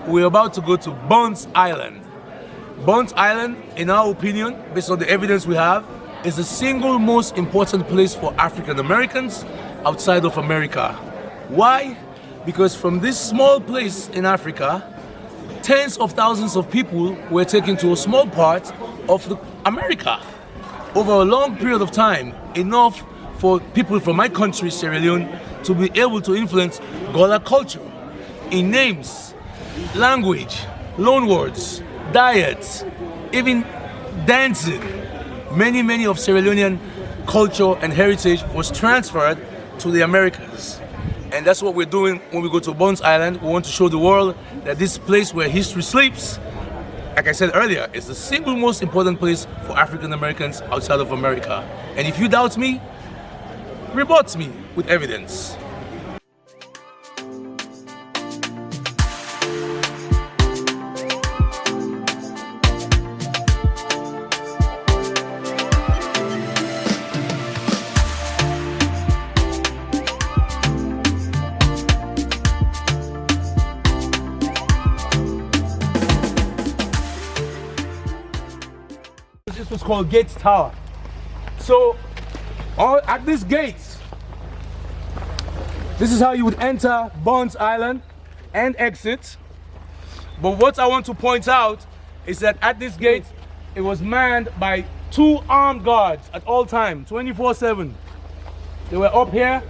we're about to go to Bunce Island. Bunce Island, in our opinion, based on the evidence we have, is the single most important place for African Americans outside of America. Why? Because from this small place in Africa, tens of thousands of people were taken to a small part of America over a long period of time, enough for people from my country, Sierra Leone, to be able to influence Gola culture in names, language, loanwords, diets, even dancing. Many of Sierra Leonean culture and heritage was transferred to the Americas. And that's what we're doing when we go to Bunce Island. We want to show the world that this place where history sleeps, like I said earlier, is the single most important place for African Americans outside of America. And if you doubt me, rebut me with evidence. This was called Gates Tower. So, at this gate, this is how you would enter Bunce Island and exit. But what I want to point out is that at this gate, it was manned by 2 armed guards at all times, 24/7. They were up here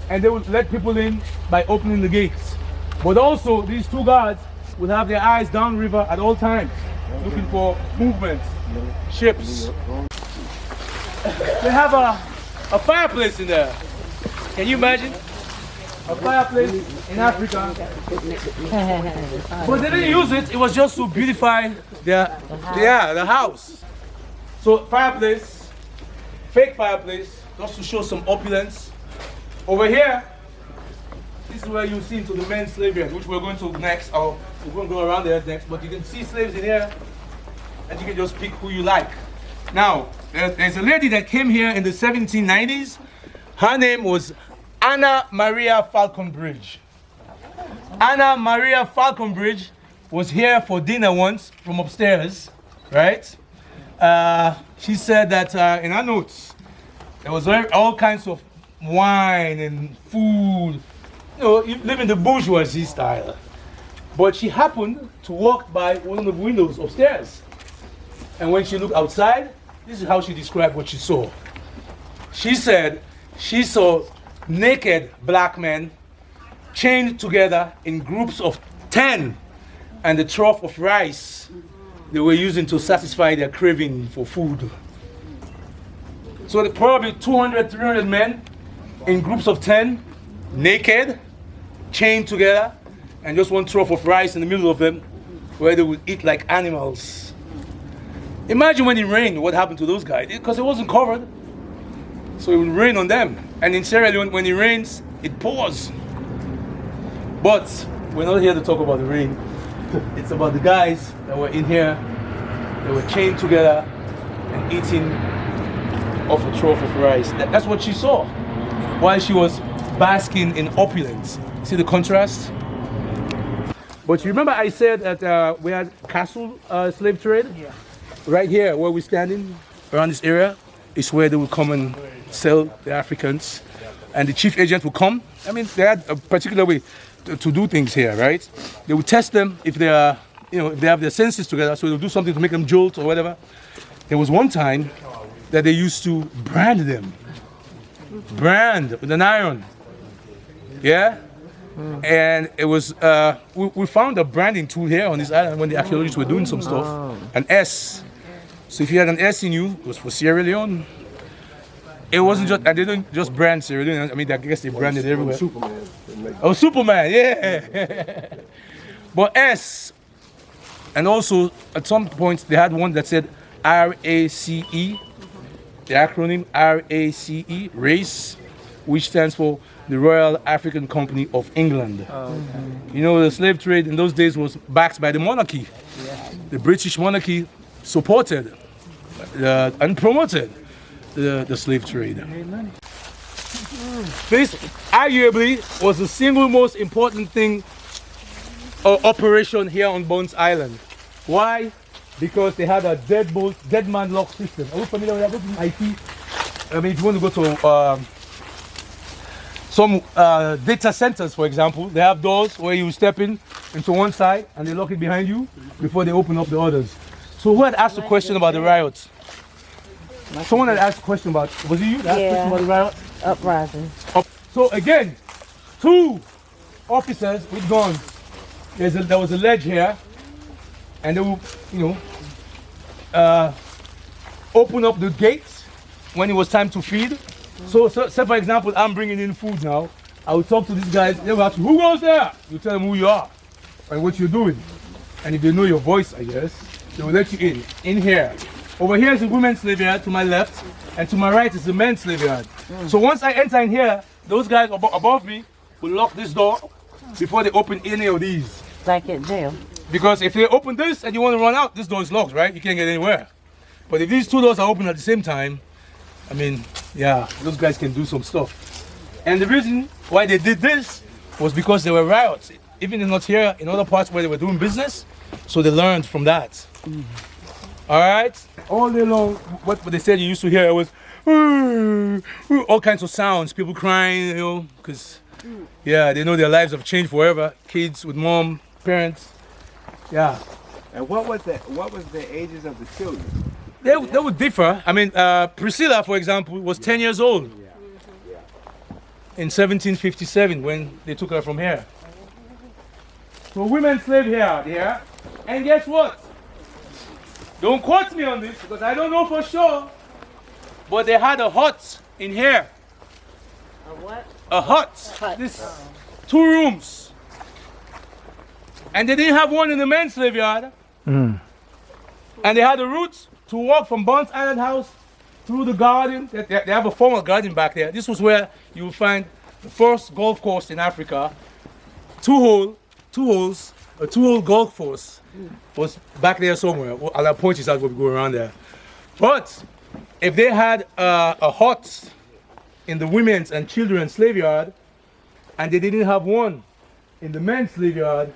and they would let people in by opening the gates. But also, these 2 guards would have their eyes downriver at all times, looking for movements, ships. They have a fireplace in there. Can you imagine? A fireplace in Africa. But they didn't use it, it was just to beautify the house. So fireplace, fake fireplace, just to show some opulence. Over here, this is where you see into the men's slave yard, which we're going to next, or we're going to go around there next, but you can see slaves in here, and you can just pick who you like. Now, there's a lady that came here in the 1790s. Her name was Anna Maria Falconbridge. Anna Maria Falconbridge was here for dinner once from upstairs, right? She said that in her notes, there was all kinds of wine and food, you know, living the bourgeoisie style. But she happened to walk by one of the windows upstairs. And when she looked outside, this is how she described what she saw. She said she saw naked black men chained together in groups of 10, and the trough of rice they were using to satisfy their craving for food. So probably 200, 300 men in groups of 10, naked, chained together, and just one trough of rice in the middle of them, where they would eat like animals. Imagine when it rained, what happened to those guys? Because it wasn't covered. So it would rain on them. And in Sierra Leone, when it rains, it pours. But we're not here to talk about the rain. It's about the guys that were in here. They were chained together and eating off a trough of rice. That's what she saw while she was basking in opulence. See the contrast? But you remember I said that we had castle slave trade? Yeah. Right here, where we're standing, around this area, is where they would come and sell the Africans. And the chief agent would come. I mean, they had a particular way to do things here, right? They would test them if they are, you know, if they have their senses together, so they'll do something to make them jolt or whatever. There was one time that they used to brand them. Brand with an iron. Yeah? And it was, we found a branding tool here on this island when the archaeologists were doing some stuff. An S. So if you had an S in you, it was for Sierra Leone. It wasn't just, I didn't just brand Sierra Leone. I mean, I guess they branded everywhere. Superman. Oh, Superman, yeah. But S. And also, at some point, they had one that said RACE, the acronym RACE, race, which stands for the Royal African Company of England. Oh, okay. You know, the slave trade in those days was backed by the monarchy. Yeah. The British monarchy supported and promoted the slave trade. This arguably was the single most important thing operation here on Bunce Island. Why? Because they had a dead man lock system. Are you familiar with that? This is IT. I mean, if you want to go to some data centers, for example, they have doors where you step into one side and they lock it behind you before they open up the others. So who had asked a question about the riots? Someone had asked a question about, was it you that asked a question about the riot? Uprising. So again, 2 officers with guns. There was a ledge here, and they will, open up the gates when it was time to feed. So say for example, I'm bringing in food now. I will talk to these guys. They will ask you, who goes there? You tell them who you are and what you're doing. And if they know your voice, I guess, they will let you in here. Over here is the women's slave yard to my left, and to my right is the men's slave yard. So once I enter in here, those guys above me will lock this door before they open any of these. Like at jail. Because if they open this and you want to run out, this door is locked, right? You can't get anywhere. But if these 2 doors are open at the same time, I mean, yeah, those guys can do some stuff. And the reason why they did this was because there were riots. Even if not here, in other parts where they were doing business, so they learned from that. All right? All day long, what they said you used to hear was all kinds of sounds, people crying, because, yeah, they know their lives have changed forever. Kids with mom, parents, yeah. And what was the ages of the children? They would differ. I mean, Priscilla, for example, was 10 years old in 1757 when they took her from here. So women slave here, and guess what? Don't quote me on this because I don't know for sure, but they had a hut in here. A what? A hut. This 2 rooms. And they didn't have one in the men's slave yard. And they had a route to walk from Bunce Island House through the garden. They have a formal garden back there. This was where you will find the first golf course in Africa. 2 holes, a 2-hole golf course was back there somewhere. I'll point you out when we go around there. But if they had a hut in the women's and children's slave yard, and they didn't have one in the men's slave yard,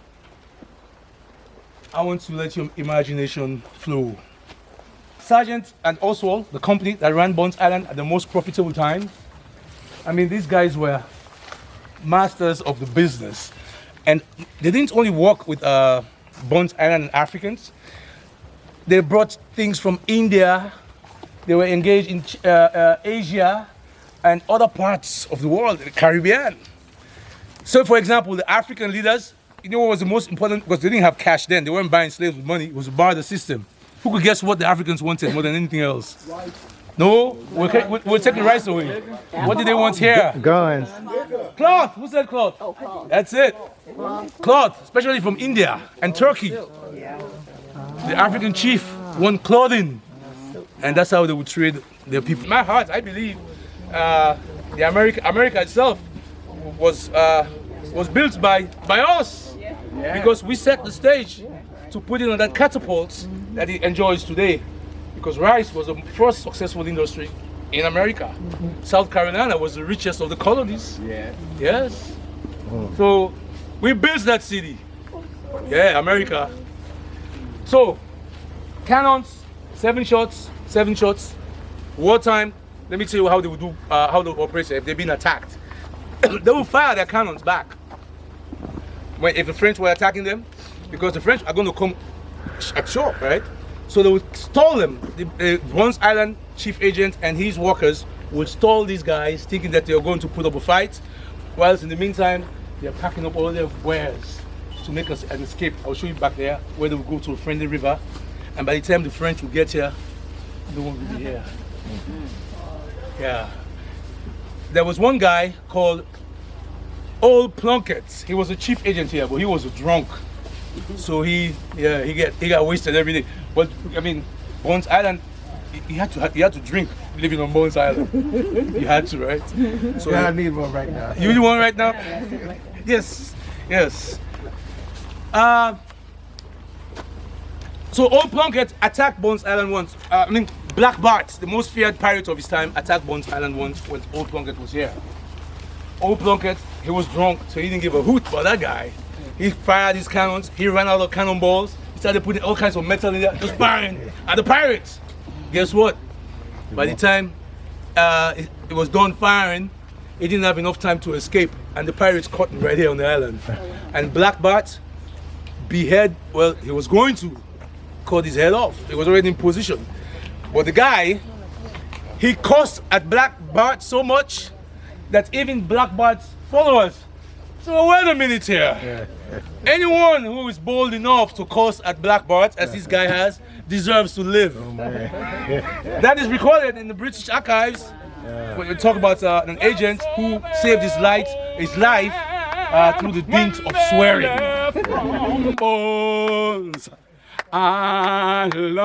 I want to let your imagination flow. Sergeant and Oswald, the company that ran Bunce Island at the most profitable time, I mean, these guys were masters of the business. And they didn't only work with Bunce Island and Africans. They brought things from India. They were engaged in Asia and other parts of the world, the Caribbean. So, for example, the African leaders, you know what was the most important? Because they didn't have cash then. They weren't buying slaves with money. It was to barter system. Who could guess what the Africans wanted more than anything else? No? We're taking rights away. What did they want here? Guns. Cloth. Who said cloth? Oh, cloth. That's it. Cloth, especially from India and Turkey. The African chief want clothing. And that's how they would trade their people. In my heart, I believe America itself was built by us. Because we set the stage to put it on that catapult that it enjoys today. Because rice was the first successful industry in America. South Carolina was the richest of the colonies. Yes. So we built that city. Yeah, America. So cannons, 7 shots. Wartime. Let me tell you how they would do, how they operate if they've been attacked. They will fire their cannons back. If the French were attacking them, because the French are going to come ashore, right? So they would stall them. The Bunce Island chief agent and his workers would stall these guys, thinking that they are going to put up a fight, whilst in the meantime, they are packing up all their wares to make us an escape. I'll show you back there, where they will go to a friendly river, and by the time the French will get here, they won't be here. Yeah. There was one guy called Old Plunkett. He was a chief agent here, but he was a drunk. So he got wasted every day. But I mean, Bunce Island, he had to drink living on Bunce Island. You had to, right? So I need one right now. You need one right now? Yes. So Old Plunkett attacked Bunce Island once. Black Bart, the most feared pirate of his time, attacked Bunce Island once when Old Plunkett was here. Old Plunkett, he was drunk, so he didn't give a hoot about that guy. He fired his cannons. He ran out of cannonballs. He started putting all kinds of metal in there, just firing at the pirates. Guess what? By the time it was done firing, he didn't have enough time to escape, and the pirates caught him right here on the island. And Black Bart well, he was going to cut his head off. He was already in position. But the guy, he cursed at Black Bart so much that even Black Bart's followers. So wait a minute here. Anyone who is bold enough to curse at Black Bart, as this guy has, deserves to live. That is recorded in the British archives. When we talk about an agent who saved his life through the dint of swearing. Island,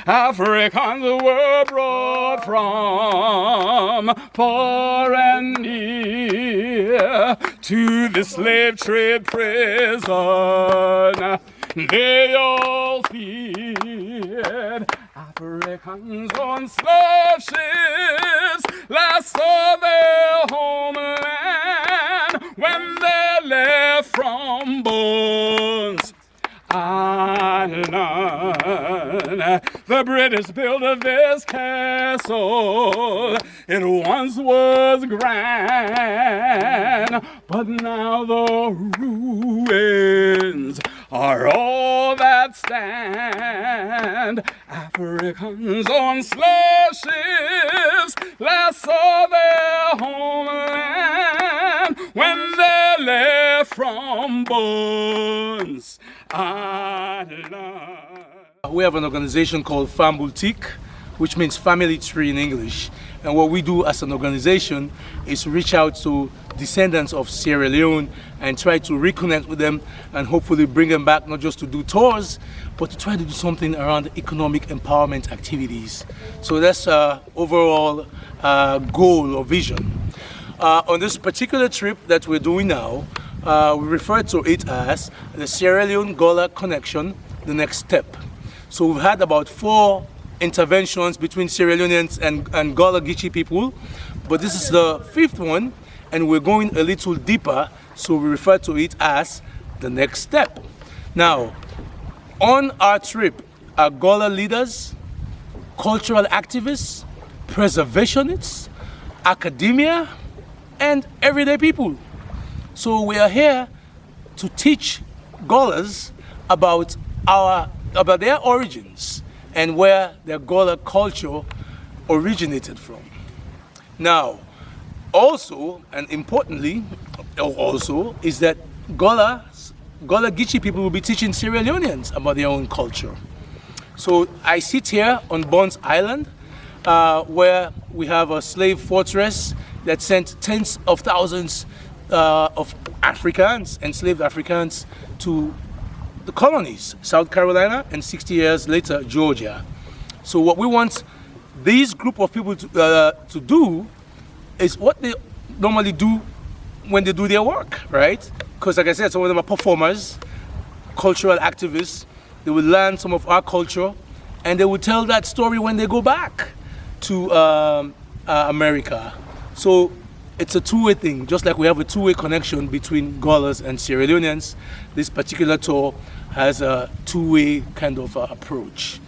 Africans were brought from far and near to the slave trade prison. They all feared Africans on slave ships last saw their homeland when they left from Bunce Island. The British built this castle. It once was grand, but now the ruins are all that stand. Africans on slave ships last saw their homeland when they left from Bunce Island. We have an organization called Fambul Tik, which means family tree in English. And what we do as an organization is reach out to descendants of Sierra Leone and try to reconnect with them and hopefully bring them back, not just to do tours, but to try to do something around economic empowerment activities. So that's overall goal or vision. On this particular trip that we're doing now, we refer to it as the Sierra Leone-Gola Connection, the next step. So we've had about 4 interventions between Sierra Leoneans and Gola Geechee people, but this is the 5th one, and we're going a little deeper, so we refer to it as the next step. Now, on our trip are Gola leaders, cultural activists, preservationists, academia, and everyday people. So we are here to teach Golas about their origins and where their Gola culture originated from. Now, also, and importantly, also, is that Gola Geechee people will be teaching Sierra Leoneans about their own culture. So I sit here on Bunce Island, where we have a slave fortress that sent tens of thousands of Africans, enslaved Africans, to the colonies, South Carolina, and 60 years later, Georgia. So what we want these group of people to do is what they normally do when they do their work, right? Because like I said, some of them are performers, cultural activists. They will learn some of our culture, and they will tell that story when they go back to America. So it's a two-way thing, just like we have a two-way connection between Golas and Sierra Leoneans. This particular tour has a two-way kind of approach.